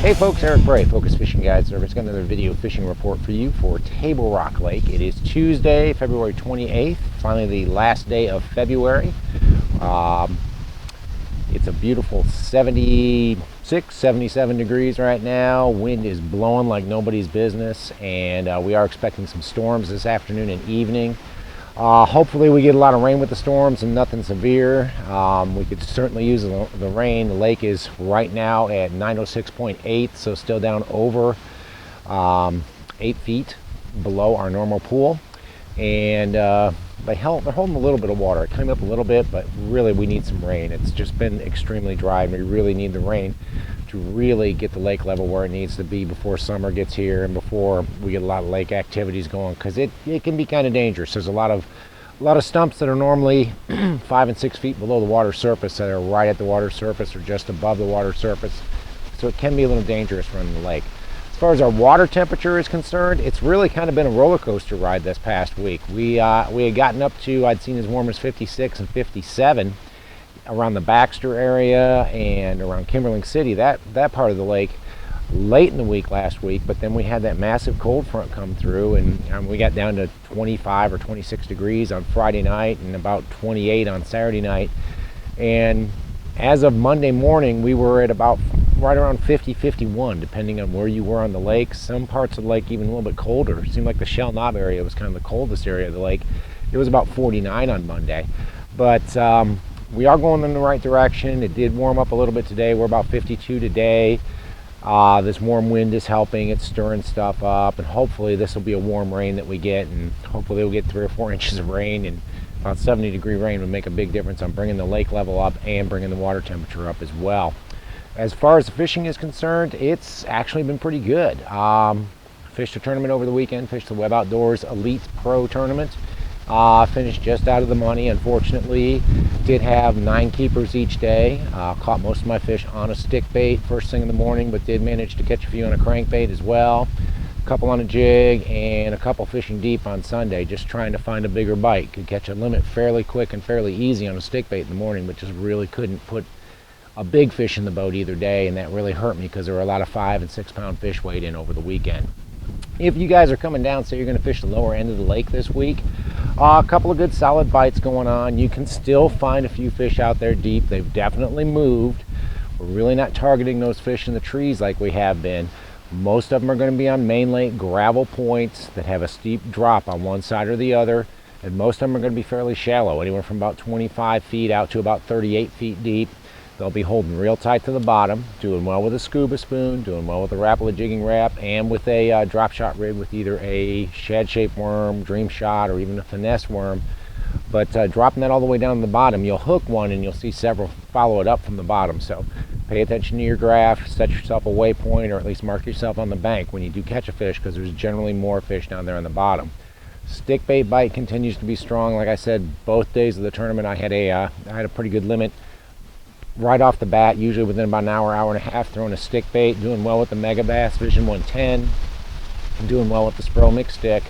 Hey folks, Eric Bray, Focus Fishing Guide Service. Got another video fishing report for you for Table Rock Lake. It is Tuesday, February 28th, finally the last day of February. It's a beautiful 76, 77 degrees right now. Wind is blowing like nobody's business, and we are expecting some storms this afternoon and evening. Hopefully we get a lot of rain with the storms and nothing severe. We could certainly use the rain. The lake is right now at 906.8, so still down over 8 feet below our normal pool. And they're holding a little bit of water. It came up a little bit, but really we need some rain. It's just been extremely dry, and we really need the rain to really get the lake level where it needs to be before summer gets here and before we get a lot of lake activities going, because it can be kind of dangerous. There's a lot of stumps that are normally 5 and 6 feet below the water surface that are right at the water surface or just above the water surface, so it can be a little dangerous running the lake. As far as our water temperature is concerned, it's really kind of been a roller coaster ride this past week. We had gotten up to, I'd seen as warm as 56 and 57 around the Baxter area and around Kimberling City, that part of the lake, late in the week last week. But then we had that massive cold front come through, and we got down to 25 or 26 degrees on Friday night and about 28 on Saturday night. And as of Monday morning, we were at about right around 50, 51, depending on where you were on the lake. Some parts of the lake even a little bit colder. It seemed like the Shell Knob area was kind of the coldest area of the lake. It was about 49 on Monday. But we are going in the right direction. It did warm up a little bit today. We're about 52 today. This warm wind is helping. It's stirring stuff up, and hopefully this will be a warm rain that we get, and hopefully we'll get 3 or 4 inches of rain, and about 70-degree rain would make a big difference on bringing the lake level up and bringing the water temperature up as well. As far as the fishing is concerned, it's actually been pretty good. Fished a tournament over the weekend, fished the Web Outdoors Elite Pro Tournament. Finished just out of the money, unfortunately. Did have 9 keepers each day. Caught most of my fish on a stick bait first thing in the morning, but did manage to catch a few on a crankbait as well. A couple on a jig, and a couple fishing deep on Sunday, just trying to find a bigger bite. Could catch a limit fairly quick and fairly easy on a stick bait in the morning, but just really couldn't put a big fish in the boat either day, and that really hurt me because there were a lot of 5 and 6 pound fish weighed in over the weekend. If you guys are coming down, say you're going to fish the lower end of the lake this week, a couple of good solid bites going on. You can still find a few fish out there deep. They've definitely moved. We're really not targeting those fish in the trees like we have been. Most of them are going to be on main lake gravel points that have a steep drop on one side or the other, and most of them are going to be fairly shallow, anywhere from about 25 feet out to about 38 feet deep. They'll be holding real tight to the bottom, doing well with a scuba spoon, doing well with a Rapala jigging Rap, and with a drop shot rig with either a shad-shaped worm, dream shot, or even a finesse worm. But dropping that all the way down to the bottom, you'll hook one and you'll see several follow it up from the bottom. So pay attention to your graph, set yourself a waypoint, or at least mark yourself on the bank when you do catch a fish, because there's generally more fish down there on the bottom. Stick bait bite continues to be strong. Like I said, both days of the tournament I had a pretty good limit right off the bat, usually within about an hour, hour and a half, throwing a stick bait, doing well with the Mega Bass Vision 110, and doing well with the Spro Mix Stick.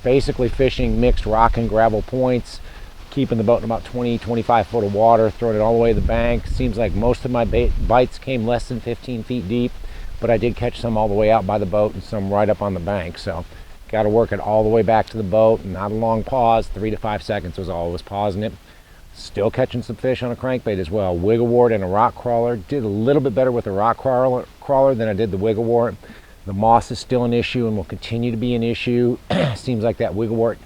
Basically fishing mixed rock and gravel points, keeping the boat in about 20-25 foot of water, throwing it all the way to the bank. Seems like most of my bites came less than 15 feet deep, but I did catch some all the way out by the boat and some right up on the bank. So got to work it all the way back to the boat, and not a long pause. 3 to 5 seconds was all I was pausing it. Still catching some fish on a crankbait as well. Wigglewort and a rock crawler. Did a little bit better with the rock crawler than I did the wigglewort. The moss is still an issue and will continue to be an issue. Seems like that wigglewort,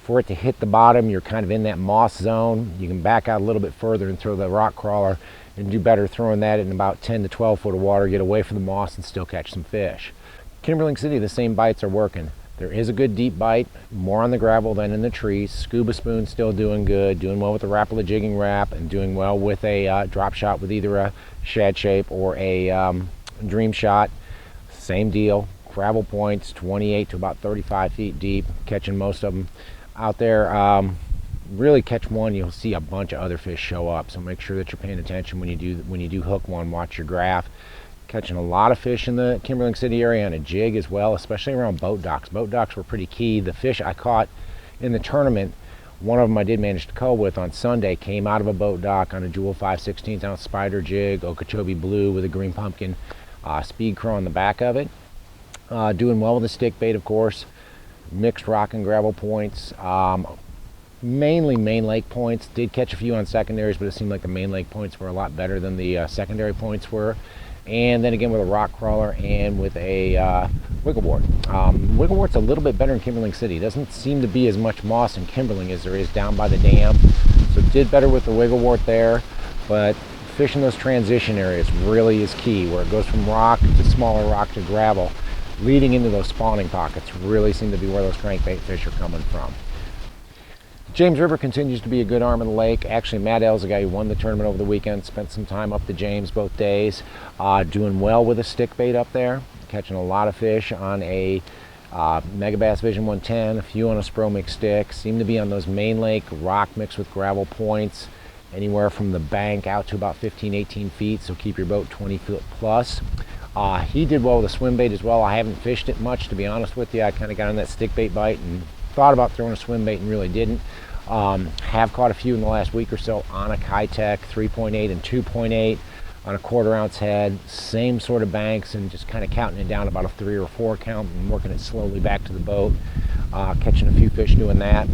for it to hit the bottom, you're kind of in that moss zone. You can back out a little bit further and throw the rock crawler, and do better throwing that in about 10 to 12 foot of water, get away from the moss and still catch some fish. Kimberling City, the same bites are working. There is a good deep bite, more on the gravel than in the trees. Scuba spoon still doing good, doing well with the Rapala jigging Rap, and doing well with a drop shot with either a shad shape or a dream shot. Same deal, gravel points, 28 to about 35 feet deep, catching most of them out there. Really catch one, you'll see a bunch of other fish show up, so make sure that you're paying attention when you do hook one. Watch your graph. Catching a lot of fish in the Kimberling City area on a jig as well, especially around boat docks. Boat docks were pretty key. The fish I caught in the tournament, one of them I did manage to cull with on Sunday, came out of a boat dock on a Jewel 5/16 ounce spider jig, Okeechobee blue with a green pumpkin. speed crow on the back of it. Doing well with the stick bait, of course. Mixed rock and gravel points. Mainly main lake points. Did catch a few on secondaries, but it seemed like the main lake points were a lot better than the secondary points were. And then again with a rock crawler and with a wigglewort. Wigglewort's a little bit better in Kimberling City. Doesn't seem to be as much moss in Kimberling as there is down by the dam. So did better with the wigglewort there, but fishing those transition areas really is key, where it goes from rock to smaller rock to gravel. Leading into those spawning pockets really seem to be where those crankbait fish are coming from. James River continues to be a good arm of the lake. Actually, Matt L's the guy who won the tournament over the weekend. Spent some time up the James both days. Doing well with a stick bait up there. Catching a lot of fish on a Megabass Vision 110, a few on a Spro mix stick. Seem to be on those main lake rock mixed with gravel points, anywhere from the bank out to about 15, 18 feet. So keep your boat 20 foot plus. He did well with a swim bait as well. I haven't fished it much, to be honest with you. I kind of got on that stick bait bite and thought about throwing a swim bait and really didn't. Have caught a few in the last week or so on a Kitech 3.8 and 2.8 on a 1/4 ounce head, same sort of banks, and just kind of counting it down about a 3 or 4 count and working it slowly back to the boat. Catching a few fish doing that.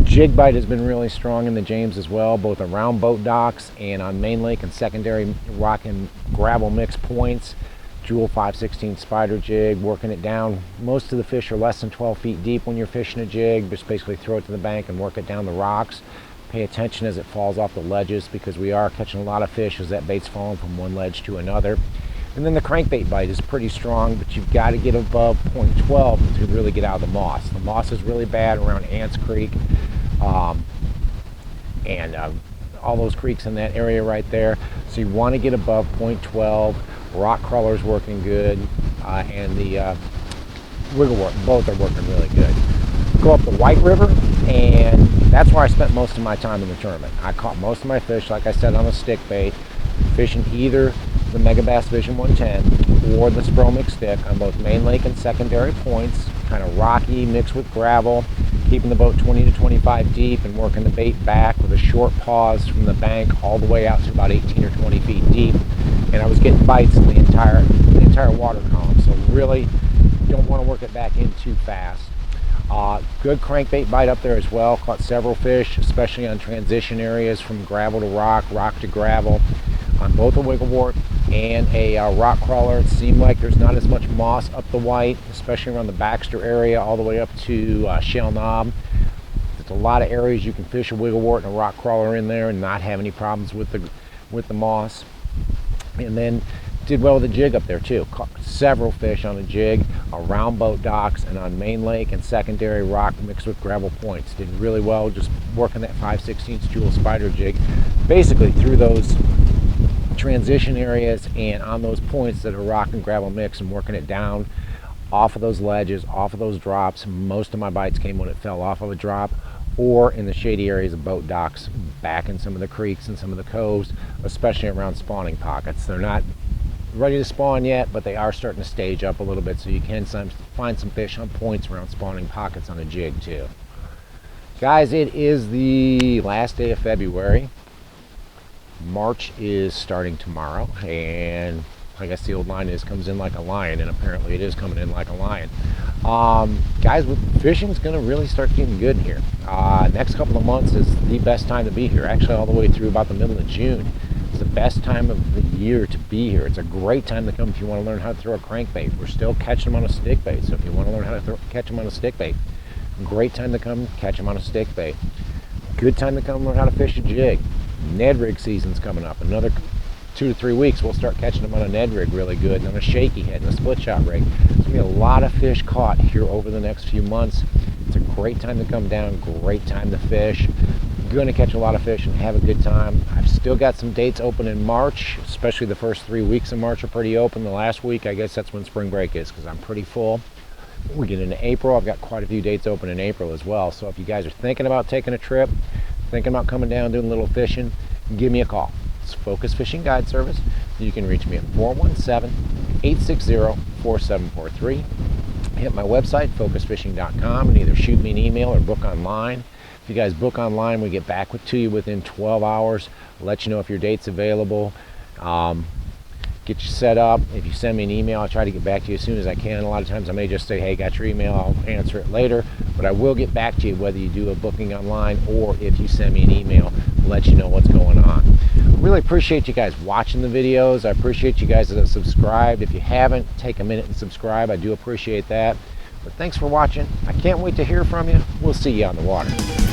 Jig bite has been really strong in the James as well, both around boat docks and on main lake and secondary rock and gravel mix points. Jewel 5/16 spider jig, working it down. Most of the fish are less than 12 feet deep when you're fishing a jig. Just basically throw it to the bank and work it down the rocks. Pay attention as it falls off the ledges, because we are catching a lot of fish as that bait's falling from one ledge to another. And then the crankbait bite is pretty strong, but you've got to get above 0.12 to really get out of the moss. The moss is really bad around Ants Creek and all those creeks in that area right there. So you want to get above 0.12. Rock crawler's working good, and the wigglewort, both are working really good. Go up the White River, and that's where I spent most of my time in the tournament. I caught most of my fish, like I said, on a stick bait, fishing either the Megabass Vision 110 or the Spro mix stick on both main lake and secondary points, kind of rocky mixed with gravel, keeping the boat 20 to 25 deep and working the bait back with a short pause from the bank all the way out to about 18 or 20 feet deep. And I was getting bites in the entire water column, so really don't want to work it back in too fast. Good crankbait bite up there as well. Caught several fish, especially on transition areas from gravel to rock, rock to gravel, on both a wigglewort and a rock crawler. It seemed like there's not as much moss up the White, especially around the Baxter area all the way up to Shell Knob. There's a lot of areas you can fish a wigglewort and a rock crawler in there and not have any problems with the moss. And then did well with the jig up there too. Caught several fish on the jig around boat docks and on main lake and secondary rock mixed with gravel points. Did really well just working that 5/16 jewel spider jig basically through those transition areas and on those points that are rock and gravel mix, and working it down off of those ledges, off of those drops. Most of my bites came when it fell off of a drop or in the shady areas of boat docks, back in some of the creeks and some of the coves, especially around spawning pockets. They're not ready to spawn yet, but they are starting to stage up a little bit, so you can find some fish on points around spawning pockets on a jig too. Guys, it is the last day of February. March is starting tomorrow, and I guess the old line is comes in like a lion, and apparently it is coming in like a lion. Guys, fishing's going to really start getting good here. Next couple of months is the best time to be here. Actually, all the way through about the middle of June. It's the best time of the year to be here. It's a great time to come if you want to learn how to throw a crankbait. We're still catching them on a stick bait, so if you want to learn how to catch them on a stick bait, great time to come catch them on a stick bait. Good time to come learn how to fish a jig. Ned rig season's coming up. Another 2 to 3 weeks, we'll start catching them on a Ned rig really good, and on a shaky head and a split shot rig. There's going to be a lot of fish caught here over the next few months. It's a great time to come down, great time to fish. You're going to catch a lot of fish and have a good time. I've still got some dates open in March, especially the first 3 weeks of March are pretty open. The last week, I guess that's when spring break is, because I'm pretty full. We get into April, I've got quite a few dates open in April as well. So if you guys are thinking about taking a trip, thinking about coming down, doing a little fishing, give me a call. It's Focus Fishing Guide Service. You can reach me at 417-860-4743. Hit my website, focusfishing.com, and either shoot me an email or book online. If you guys book online, we get back to you within 12 hours, let you know if your date's available. get you set up. If you send me an email, I'll try to get back to you as soon as I can. A lot of times I may just say, hey, got your email, I'll answer it later, but I will get back to you whether you do a booking online or if you send me an email, let you know what's going on. Really appreciate you guys watching the videos. I appreciate you guys that have subscribed. If you haven't, take a minute and subscribe. I do appreciate that. But thanks for watching. I can't wait to hear from you. We'll see you on the water.